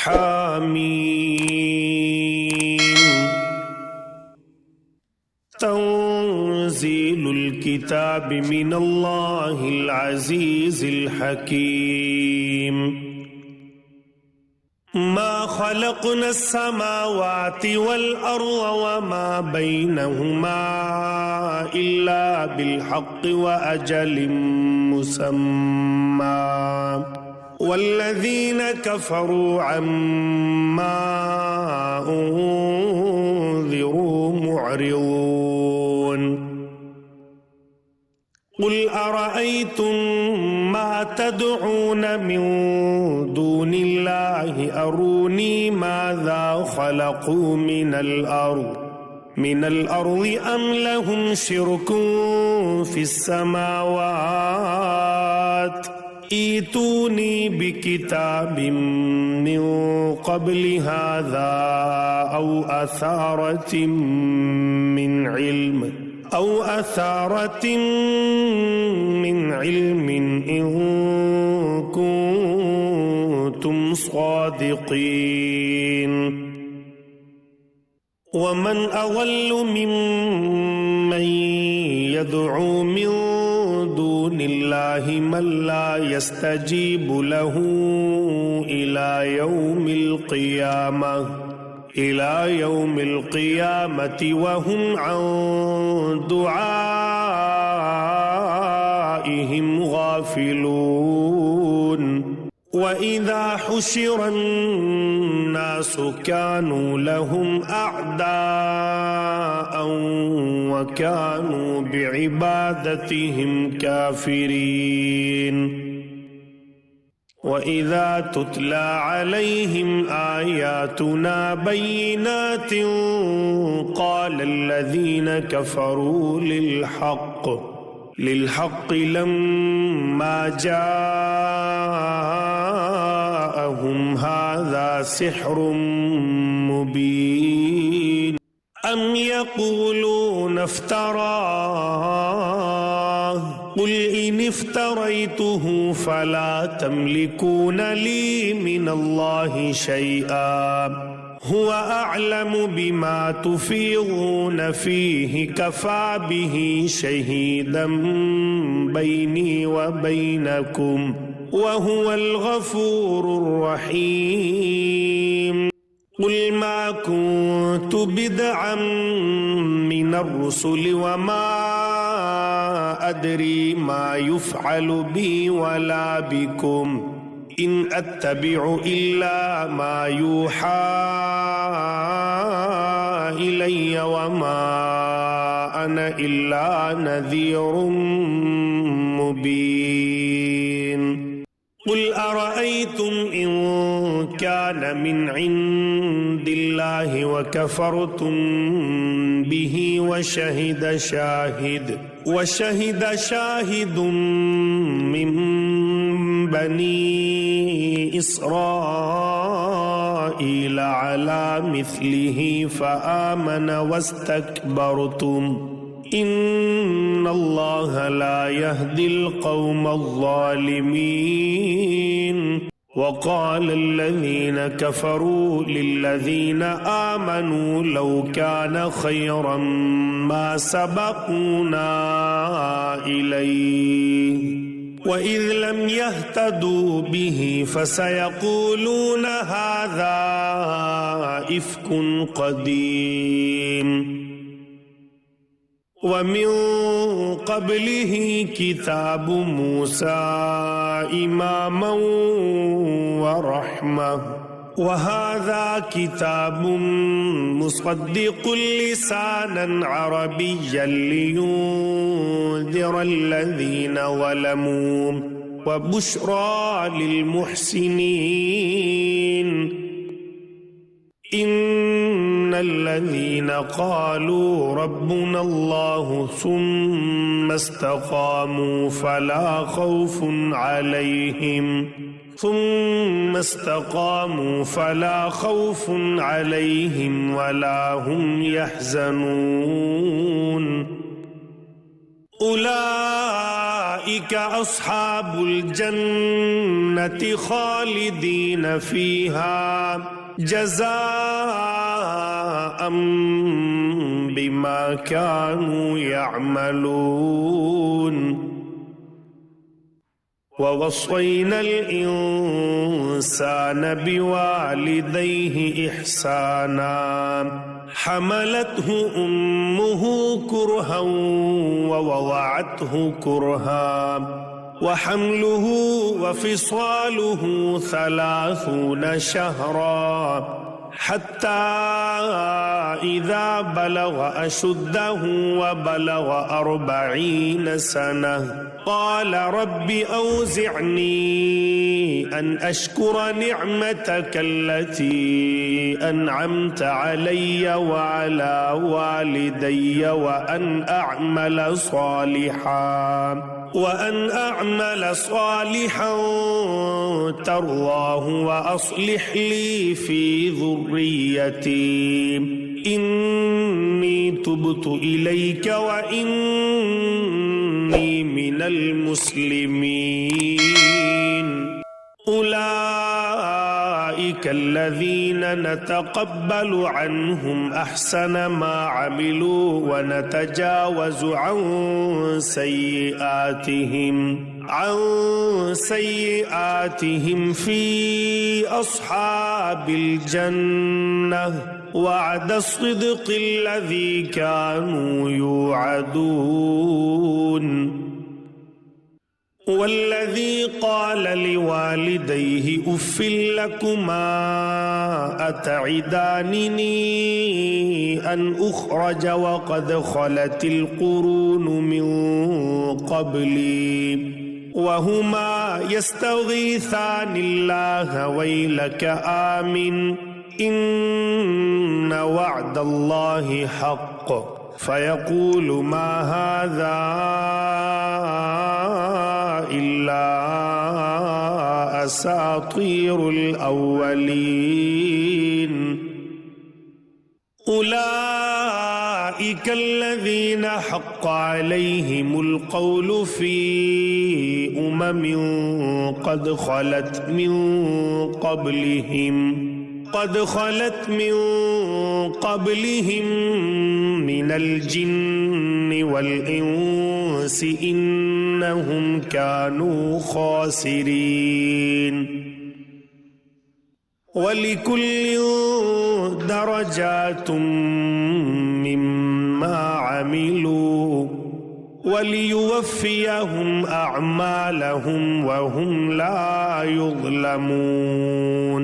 हामीम। तंज़ीलुल किताबि मिनल्लाहिल अज़ीज़िल हकीम। मा खलक़नस समावाति वल अर्ज़ वमा बैनहुमा इल्ला बिल हक़्क़ि व अजलिम मुसम्मा। वल्लज़ीन कफ़रू अम्मा उन्ज़िरू मुअरिज़ून। क़ुल अरअय्तुम मा तदऊन मिन दूनिल्लाहि अरूनी माज़ा ख़लक़ू मिनल अर्ज़ि अम लहुम शिरकुन फ़िस्समावात। ईतूनी बिकिताबिम मिन क़ब्लि हाज़ा औ असारतिम मिन इल्मिन इन कुन्तुम सादिक़ीन। वमन अज़ल्लु मिम्मन यदअू मिन दूनिल्लाहि मन ला यस्तजीबु लहू इला यौमिल क़ियामति वहुम अन दुआइहिम गाफ़िलून। वइज़ा हुशिरन नासु कानू लहुम अअदाअन व कानू बिइबादतिहिम काफ़िरीन। वइज़ा तुतला अलैहिम आयातुना बय्यिनातिन क़ालल्लज़ीन कफ़रू लिल्हक़्क़ि लम्मा जाअहुम हाज़ा सिह्रुम मुबीन। अम यक़ूलून इफ्तराह क़ुल इन इफ्तरैतुहु फला तमलिकून ली मिनल्लाहि शैआ हुवा अअलमु बिमा तुफ़ीज़ून फ़ीहि कफ़ा बिही शहीदन बैनी व बैनकुम व हुवल गफ़ूरुर रहीम। क़ुल मा कुन्तु बिदअम मिनर रुसुलि व मा अदरी मा युफ़अलु बी वला बिकुम इन अत्तबिउ इल्ला मा यूहा इलय्य व मा अना इल्ला नज़ीरुम मुबीन। क़ुल अरअय्तुम इन कान मिन इंदिल्लाहि व कफ़रतुम बिही व शहिद शाहिदुम मिन बनी इस्राईल अला मिस्लिही फ़आमन वस्तकबरतुम इन्नल्लाह ला यहदिल क़ौमज़्ज़ालिमीन। वक़ाल अल्लज़ीन कफ़रू लिल्लज़ीन आमनू लौ कान ख़ैरन मा सबक़ूना इलैहि वइज़ लम यहतदू बिही फसयक़ूलून हाज़ा इफ़्कुन क़दीम। वमिन क़ब्लिही किताबु मूसा इमामन व रहमह व हाज़ा किताबुम मुसद्दिक़ुल लिसानन अरबिय्यन लियुनज़िरल्लज़ीन ज़लमू व बुश्रा लिलमुहसिनीन। इन्नल्लज़ीन क़ालू रब्बुनल्लाहु सुम्मा इस्तक़ामू फला खौफ़ुन अलैहिम वला हुम यहज़नून। उलाइका अस्हाबुल जन्नति खालिदीन फीहा जज़ाअम बिमा कानू यअमलून ववस्सैनल इंसान बिवालिदैहि इहसाना हमलतहु उम्मुहु कुरहन ववदअतहु कुरहा वहम्लुहु वफिसालुहु 30 शहरा हत्ता इज़ा बलग अशुद्धहु वबलग 40 सनह क़ाल रब्बि औज़िअनी अन अश्कुर निअमतक अल्लती अनअमत अलय्य व अला वालिदय्य व अन अअमल सालिहन तर्ज़ाहु व अस्लिह ली फी ज़ुर्रियती इन्नी तुब्तु इलैक व इन्नी मिनल मुस्लिमीन उलाइका अल्लज़ीना नतक़ब्बलु अन्हुम अहसन मा अमिलू व नतजावज़ु अन सय्यिआतिहिम फ़ी अस्हाबिल जन्नह वअदस सिद्क़िल्लज़ी कानू युअदून वल्लज़ी क़ाल लिवालिदैहि उफ़्फ़िल लकुमा अतइदानिनी अन उख़्रज वक़द ख़लतिल क़ुरून मिन क़ब्ली वहुमा यस्तग़ीसानिल्लाह वैलक आमिन इन्न वअदल्लाहि हक़्क़ फ़यक़ूल मा हाज़ा इल्ला असातीरुल अव्वलीन उलाइका अल्लज़ीना हक़्क़ अलैहिमुल क़ौलु फ़ी उममिन क़द ख़लत मिन क़ब्लिहिम मिनल जिन्नि वल इंसि इन्नहुम कानू ख़ासिरीन वलिकुल्लिन दरजातुम मिम्मा अमिलू वलियुवफ़्फ़ियहुम अअमालहुम वहुम ला युज़लमून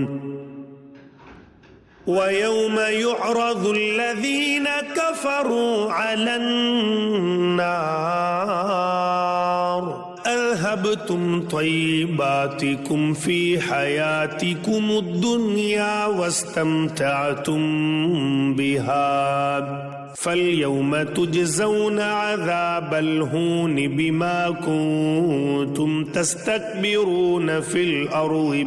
वयौम युअरज़ुल्लज़ीना कफ़रू अलन् नार अज़हबतुम तय्यिबातिकुम फ़ी हयातिकुमुद्दुन्या वस्तमतअतुम बिहा फ़ल्यौम तुजज़ौना अज़ाबल हूनि बिमा कुन्तुम तस्तकबिरून फ़िल अर्ज़ि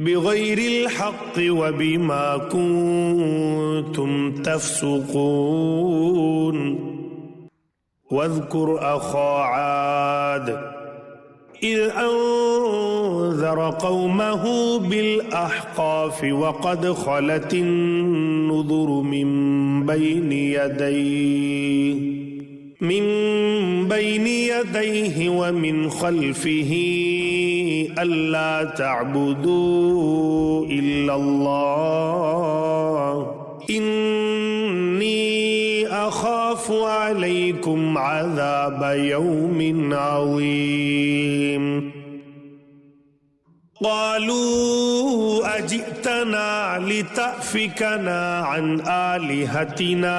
बिग़ैरिल हक़्क़ि व बिमा कुन्तुम तफ़्सुक़ून वज़्कुर अख़ा आद इज़ अनज़र क़ौमहु बिल अहक़ाफ़ वक़द ख़लतिन नुज़ुरु मिन बैनि यदैहि व मिन ख़ल्फ़िहि अल्ला तअबुदू इल्लल्लाह इन्नी अख़ाफ़ु अलैकुम अज़ाब यौमिन अज़ीम क़ालू अजि'तना लितअफ़िकना अन आलिहतिना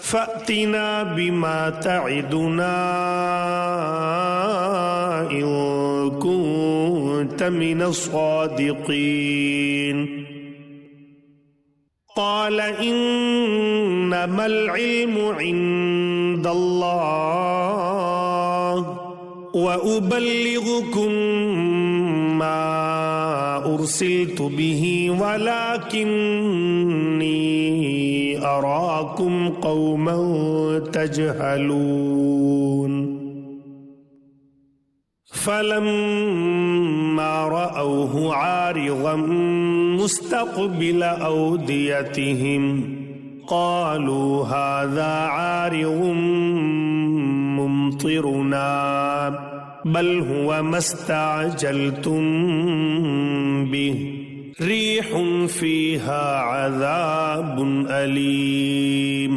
फ़अतिना बिमा तइदुना इन कुन्त मिनस्सादिक़ीन क़ाल इन्नमल इल्मु इन्दल्लाह व उबल्लिगुकुम मा उर्सिलतु बिही वलाकिन्नी अराकुम कौमन तजहलून। फलम्मा रअवहु आरिज़न मुस्तक़बिल औदियतिहिम क़ालू हाज़ा आरिज़ुम मुम्तिरुना बल हुवा मस्तअजलतुम बिही रीहुन फ़ीहा अज़ाबुन अलीम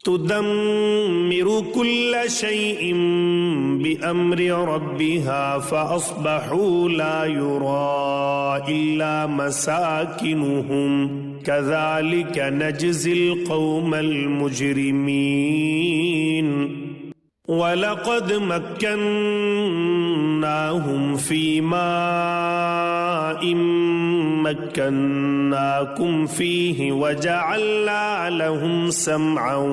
तुदम्मिरु कुल्ल शैइन बिअम्रि रब्बिहा फ़अस्बहू ला युरा इल्ला मसाकिनुहुम कज़ालिक नजज़िल क़ौमल मुजरिमीन। वलक़द मक्कन्नाहुम फ़ीमा मक्कन्नाकुम फ़ीहि वजअल्ना लहुम समअन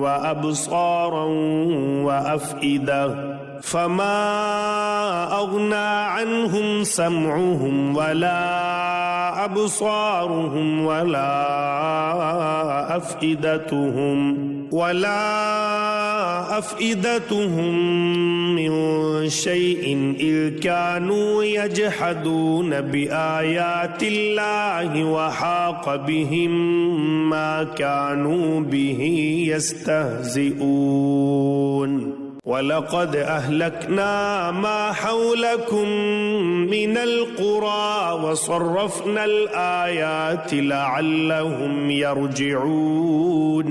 व अब्सारन व अफ़इदा फ़मा अग़ना अन्हुम समअहुम वला अब्सारुहुम वला अफ़इदतुहुम मिन शैइन इज़ कानू यजहदून बिआयातिल्लाहि व हाक़ बिहिम मा कानू बिही यस्तहज़िऊन। वलक़द अहलकना मा हौलकुम मिनल क़ुरा वसर्रफ़नल आयाति लअल्लहुम यरजिऊन।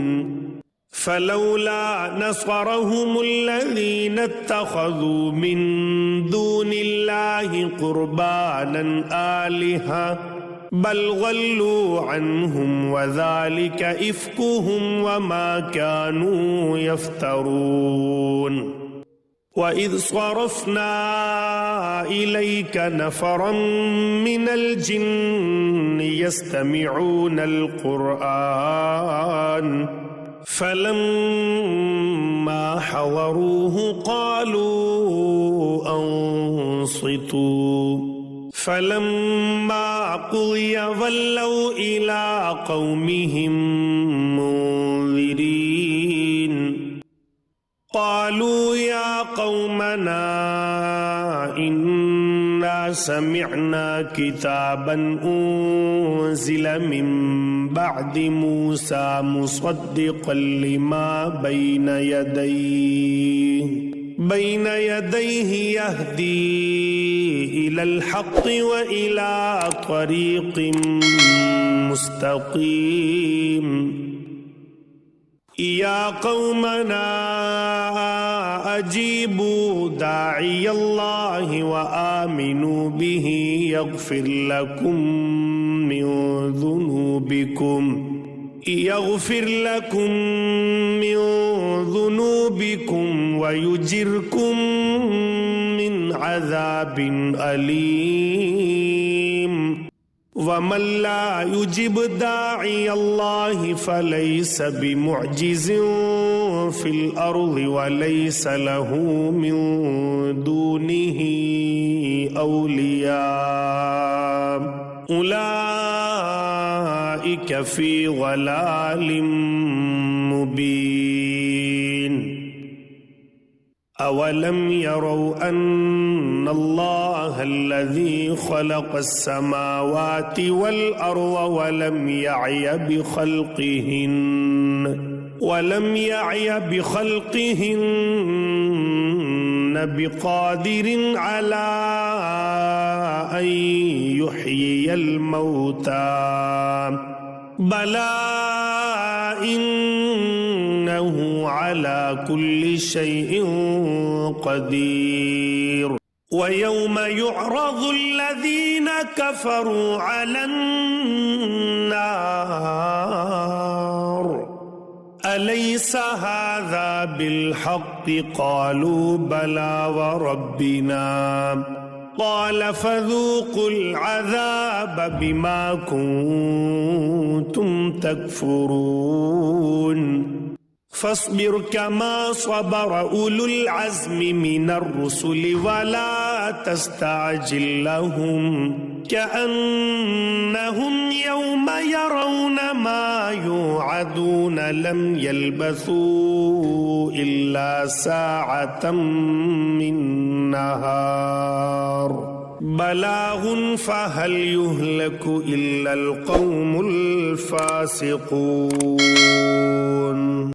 फलौला नसरहुमुल्लज़ीन इत्तख़ज़ू मिन दूनिल्लाहि क़ुरबानन आलिहा बल ज़ल्लू अन्हुम वज़ालिक इफ़्कुहुम वमा कानू यफ़्तरून। वइज़ सरफ़ना इलैक नफ़रम मिनल जिन्नि यस्तमिऊनल क़ुरआन फलम्मा हज़रूहु क़ालू अंसितू फलम्मा क़ुज़िय वल्लौ इला क़ौमिहिम मुन्ज़िरीन। क़ालू या क़ौमना इन्ना समिअना किताबन उन्ज़िल मिन बअदि मूसा मुसद्दिक़न लिमा बैन यदैहि यहदी इलल हक़्क़ि व इला तरीक़िन मुस्तक़ीम। या कौमना अजीबू दाइयल्लाहि व आमिनू बिही यग़फ़िर लकुम मिन ज़ुनूबिकुम व युजिरकुम मिन अज़ाबिन अलीम। वमन ला युजिब दाइयल्लाहि फलैस बिमुअजिज़िन फ़िल अर्ज़ि व लैस लहू मिन दूनिही औलिया उलाइक फ़ी ज़लालिम मुबीन। अवलम यरौ अन्नल्लाह अल्लज़ी ख़लक़स्समावाति वल अर्ज़ वलम यअय बिख़ल्क़िहिन्न बिक़ादिरिन अला अन युह्यियल मौता बला इन्नहु अला कुल्लि शैइन क़दीर। वयौम युअरज़ुल्लज़ीन कफ़रू अलन्नार अलैस हाज़ा बिलहक़्क़ि क़ालू बला व रब्बिना क़ाल फ़ज़ूक़ुल अज़ाब बिमा कुन्तुम तकफ़ुरून। फस्बिर कमा सबर उलुल अज़्मि मिनर रुसुलि वला तस्तअजिल लहुम कअन्नहुम यौम यरौन मा युअदून लम यल्बसू इल्ला साअतम मिन नहार बलागुन फहल युहलकु इल्लल कौमुल फासिकून।